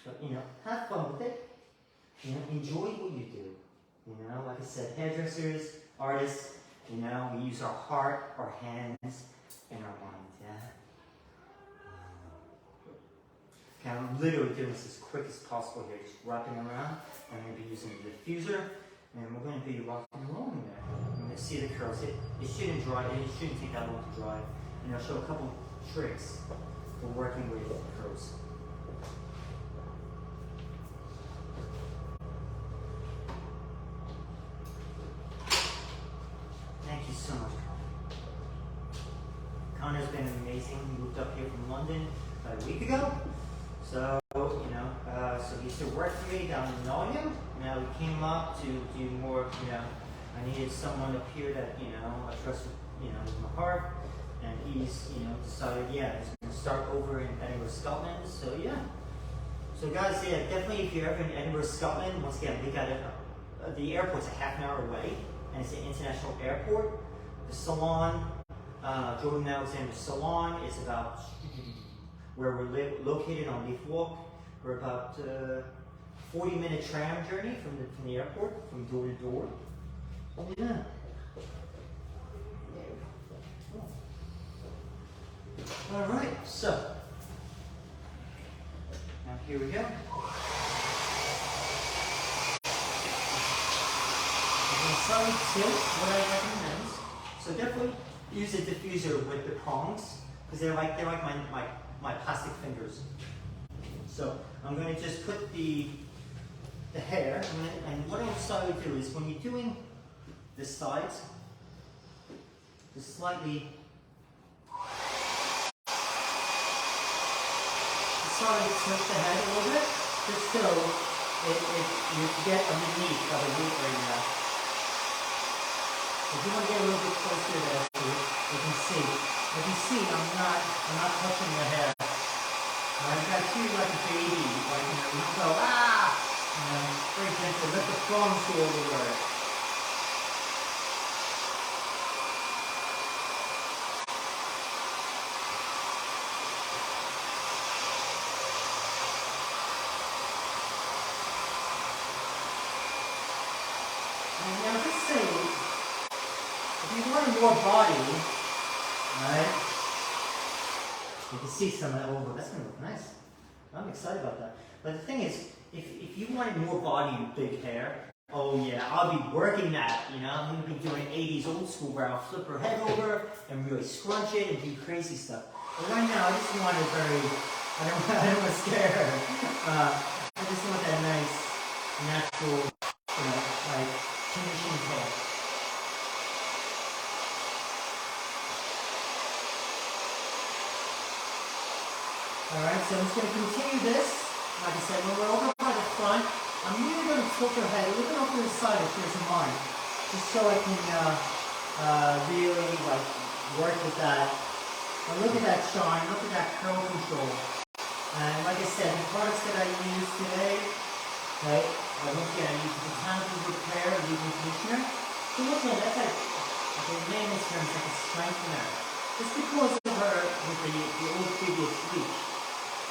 But have fun with it. Enjoy what you do. Like I said, hairdressers, artists. We use our heart, our hands, and our mind. Yeah. Okay, I'm literally doing this as quick as possible here, just wrapping around. I'm going to be using the diffuser, and we're going to be rocking and rolling there. I'm going to see the curls. It shouldn't dry. It shouldn't take that long to dry. And I'll show a couple tricks for working with curls. Thank you so much, Connor. Connor's been amazing. He moved up here from London about a week ago. So, so he used to work for me down in Nottingham. Now he came up to do more, I needed someone up here that, I trusted, with my heart. And he's, decided, he's going to start over in Edinburgh, Scotland. So, yeah. So, guys, definitely if you're ever in Edinburgh, Scotland, once again, we got it. The airport's a half an hour away, and it's an international airport. The salon, Jordan Alexander Salon, is about where we're located on Leaf Walk. We're about 40-minute tram journey from the airport, from door to door. Yeah. All right, so now here we go. Sorry, tilt, what I recommend. So definitely use a diffuser with the prongs because they're like my plastic fingers. So I'm going to just put the hair, and what I'll start to do is when you're doing the sides, just slightly tilt the head a little bit, just so you get underneath of the root right now. If you want to get a little bit closer to that, you can see. If you see, I'm not touching the hair. I've got to treat it like a baby. Like, you go, very gentle. Let the prongs do all the work. And now just say, if you want more body, right? You can see some of that over. That's going to look nice. I'm excited about that. But the thing is, if you wanted more body and big hair, oh yeah, I'll be working that. I'm going to be doing 80s old school where I'll flip her head over and really scrunch it and do crazy stuff. But right now, I just want it I don't want to scare her. I just want that nice, natural, like finishing hair. Alright, so I'm just going to continue this. Like I said, when we're over by the front, I'm really going to tilt her head a little bit off to the side if there's a mind. Just so I can really work with that. And look at that shine, look at that curl control. And like I said, the products that I use today, right, once again, I use the Botanical Repair Leave-In Conditioner. So look at that's like a layman's terms, like a strengthener. Just because of her with the old previous bleach.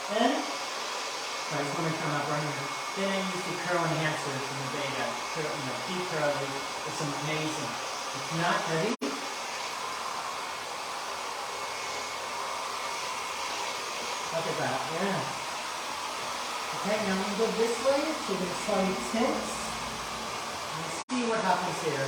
Then, I just want to come up right here. Then I use the curl enhancer from the Vega. Deep curly. It's amazing. It's not heavy. Look at that, yeah. Okay, now I'm going to go this way. So we're going to slowly tilt. Let's see what happens here.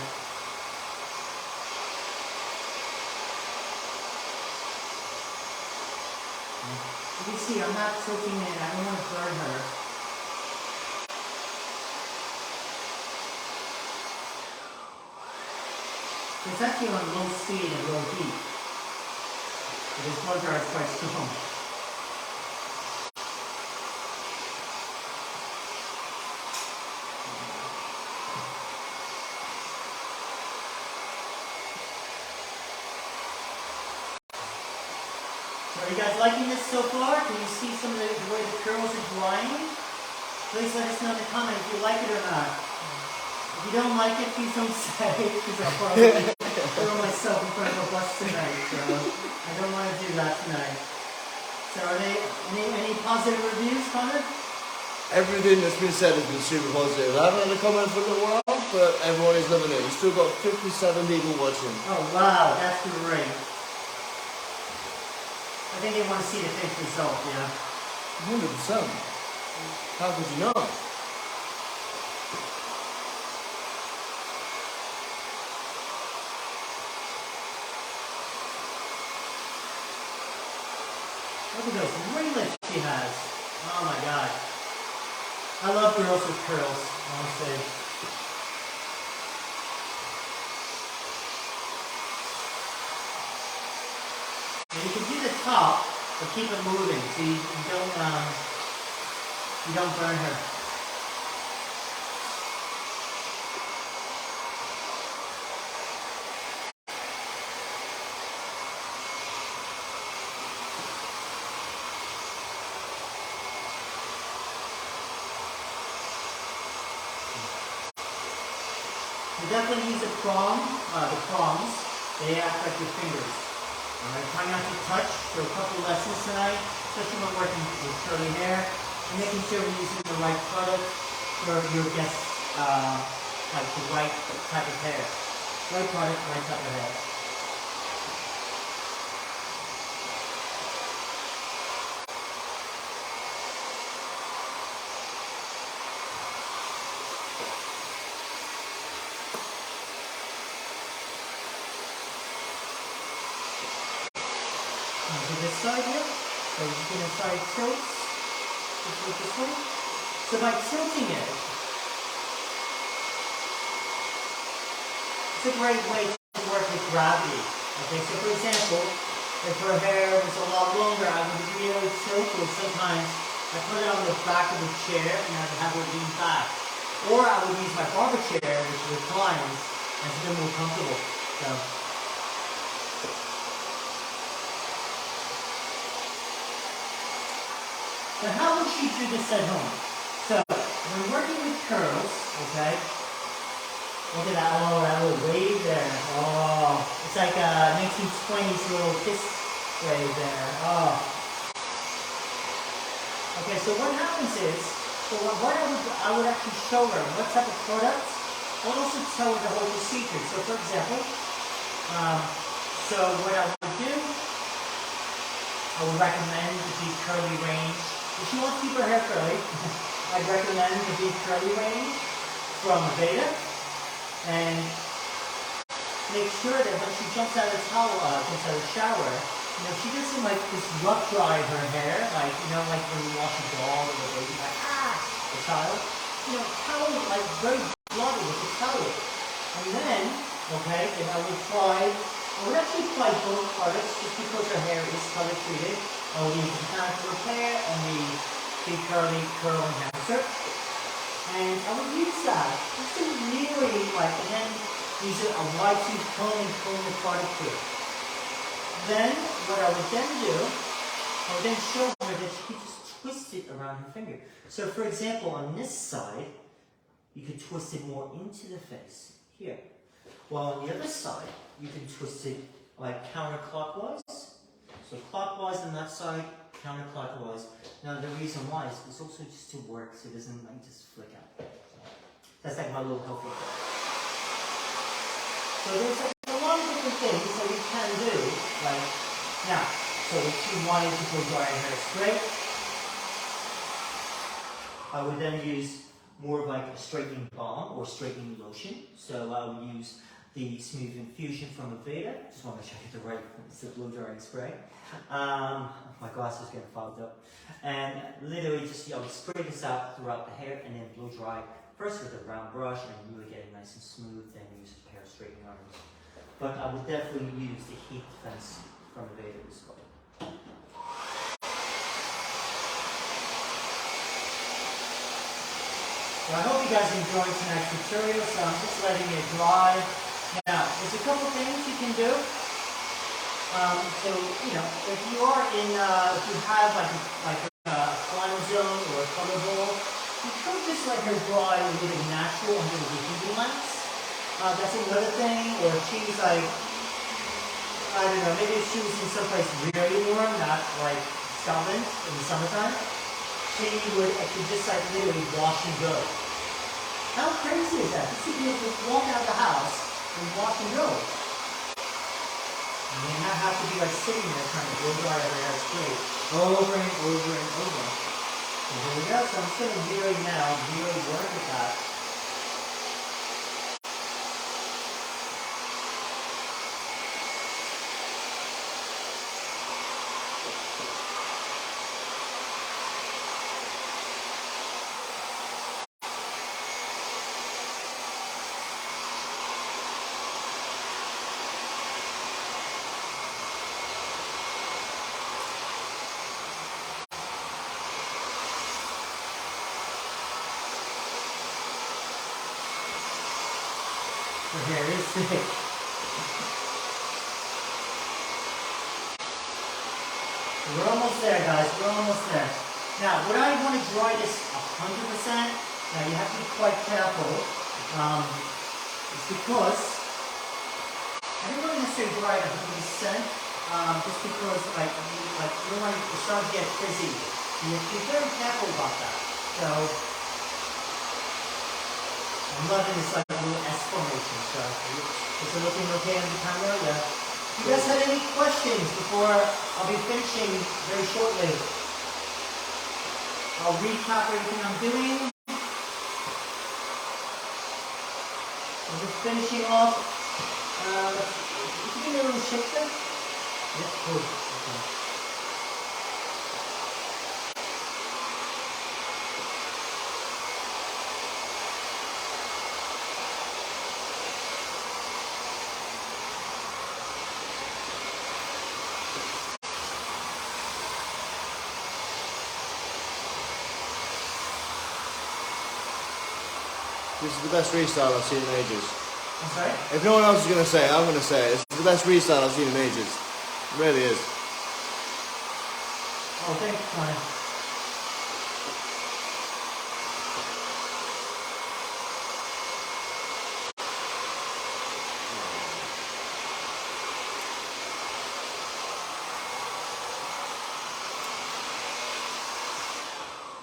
You can see I'm not tilting in. I don't want to burn her. It's actually on low speed and low heat. But this blow dryer is quite strong. So are you guys liking this so far? Can you see some of the way the curls are drying? Please let us know in the comment if you like it or not. If you don't like it, please don't say, because I'll probably throw myself in front of a bus tonight. So I don't want to do that tonight. So are they any positive reviews, Connor?
Everything that's been said has been super positive. I haven't had a comment for a little while, but everyone is loving it. We've still got 57 people watching.
Oh wow, that's great. I think they want to see the finished result, yeah.
100%. How could you not?
Look at those ringlets she has. Oh my god. I love girls with curls, honestly. And you can do the top, but keep it moving so you don't burn her. You definitely use the prongs. They act like your fingers. Alright, try not to touch for a couple lessons tonight, especially when working with curly hair, and making sure we're using the right product for your guest, like the right type of hair. Right product, right type of hair. To this side here, so you can side tilts, just like this way. So by tilting it, it's a great way to work with gravity. Okay, so for example, if her hair was a lot longer, I would really tilt, or sometimes I put it on the back of the chair and I would have her lean back. Or I would use my barber chair, which reclines, and it's a bit more comfortable. So how would she do this at home? So when working with curls, okay, look at that, oh, that little wave there. Oh, it's like a 1920s little kiss wave there. Oh. Okay, so what happens is, what I would actually show her what type of products. I would also tell her the whole procedure. So for example, so what I would do, I would recommend the deep curly range. If she wants to keep her hair curly, I'd recommend the deep curly range from Veda. And make sure that when she jumps out of the shower, she doesn't like just rough dry her hair, like like when you wash a doll or a baby, like a child. Towel, like very bloody with a towel. And then, okay, then I would actually apply both products just because her hair is color treated. I will use the mechanical repair and the deep curl enhancer. And I would use that just to really and then use a wide tooth comb and comb the product through. Then, what I would then do, I would then show her that she could just twist it around her finger. So for example, on this side, you could twist it more into the face, here. While on the other side, you can twist it like counterclockwise. So clockwise on that side, counterclockwise. Now the reason why is it's also just to work so it doesn't just flick out. So that's like my little helpful tip. So there's a lot of different things that you can do. Now, so if you wanted to go dry her hair straight, I would then use more of like a straightening balm or straightening lotion. So I would use the Smooth Infusion from Aveda. Just want to check it the right, it's the blow drying spray. My glasses getting fogged up. And literally just, I would spray this out throughout the hair and then blow dry first with a round brush and really get it nice and smooth, then use hair straightening irons. But I would definitely use the heat defense from Aveda as well. Well, I hope you guys enjoyed tonight's tutorial, so I'm just letting it dry. Now, there's a couple things you can do. So, if you are in, if you have like a flannel zone or a color bowl, you could just let her dry a little bit natural under the heating lamps. That's another thing. Or if she's like, I don't know, maybe if she was in someplace really warm, not like Scotland in the summertime, she would actually just like literally wash and go. How crazy is that? Just to be able to walk out of the house and wash and go. And you not have to be like sitting there trying to blow dry her hair straight over and over and over. here we go. So I'm just going to really work with that. So here it is. We're almost there, guys. We're almost there. Now, would I want to dry this 100%? Now, you have to be quite careful. It's because I don't really necessarily dry it 100%. Just because, you don't want it to start to get frizzy. You have to be very careful about that. So, I'm loving this like little S formation. So, is it looking okay on the camera? Yeah. If you guys had any questions before I'll be finishing very shortly, I'll recap everything I'm doing. I'm just finishing off. If you give me a little shake there. Yep, good. Okay.
This is the best restyle I've seen in ages.
I'm sorry?
If no one else is going to say it, I'm going to say it. It's the best restyle I've seen in ages. It really is.
Oh, thanks, Connor.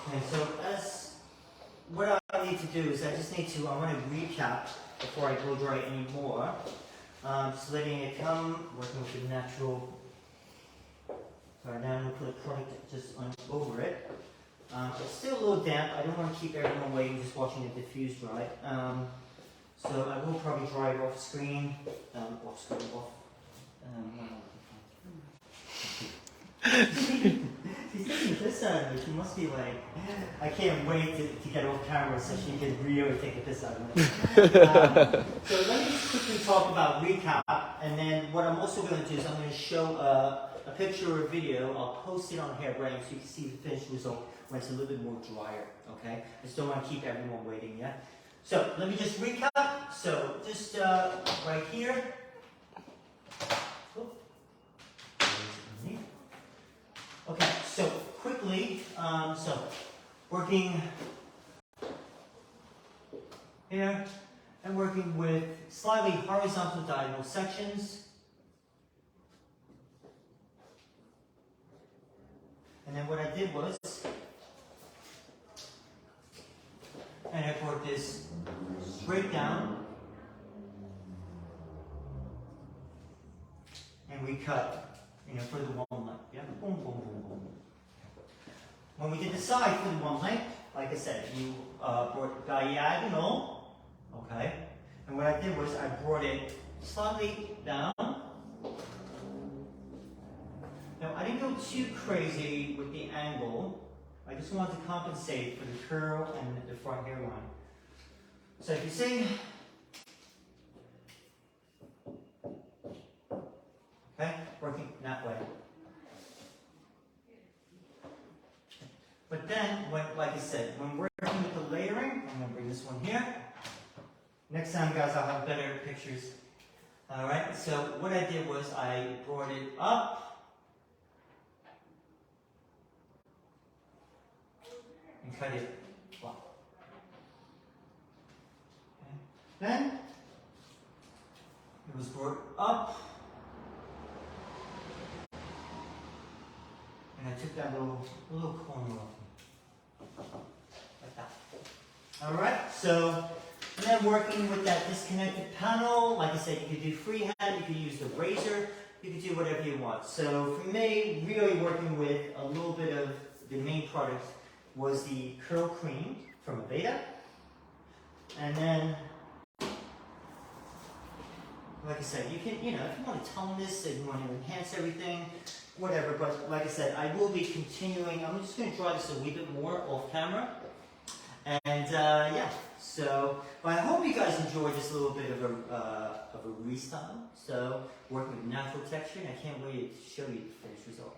Okay, so what I need to do is I want to recap before I blow dry any more. Just letting it come, working with the natural. Sorry, now I'm going to put a product just over it. It's still a little damp. I don't want to keep everyone waiting just watching it diffuse dry. So I will probably dry it off screen. She's taking piss out of me. She must be like, I can't wait to get off camera so she can really take a piss out of me. So let me just quickly talk about recap, and then what I'm also going to do is I'm going to show a picture or a video. I'll post it on Hairbrand so you can see the finished result when it's a little bit more drier, okay? I just don't want to keep everyone waiting, yeah? So let me just recap. So just right here. Okay, so quickly, working here and working with slightly horizontal diagonal sections. And then what I did was, and I brought this straight down, and we cut, for the one length, yeah? Boom, boom, boom, boom. When we did the side for the one length, like I said, you brought diagonal, okay? And what I did was I brought it slightly down. Now, I didn't go too crazy with the angle. I just wanted to compensate for the curl and the front hairline. So if you see, okay, working that way. But then, like I said, when we're working with the layering, I'm going to bring this one here. Next time, guys, I'll have better pictures. All right, so what I did was I brought it up. And cut it flat. Okay. Then, it was brought up. And I took that little corner off. Like that. Alright, so then working with that disconnected panel, like I said, you could do freehand, you could use the razor, you could do whatever you want. So for me, really working with a little bit of the main product was the curl cream from Aveda. And then, like I said, you can, if you want to tone this, if you want to enhance everything, whatever. But like I said, I will be continuing. I'm just going to draw this a wee bit more off camera. And yeah, so I hope you guys enjoyed this little bit of a restyle. So working with natural texture, and I can't wait to show you the finished result.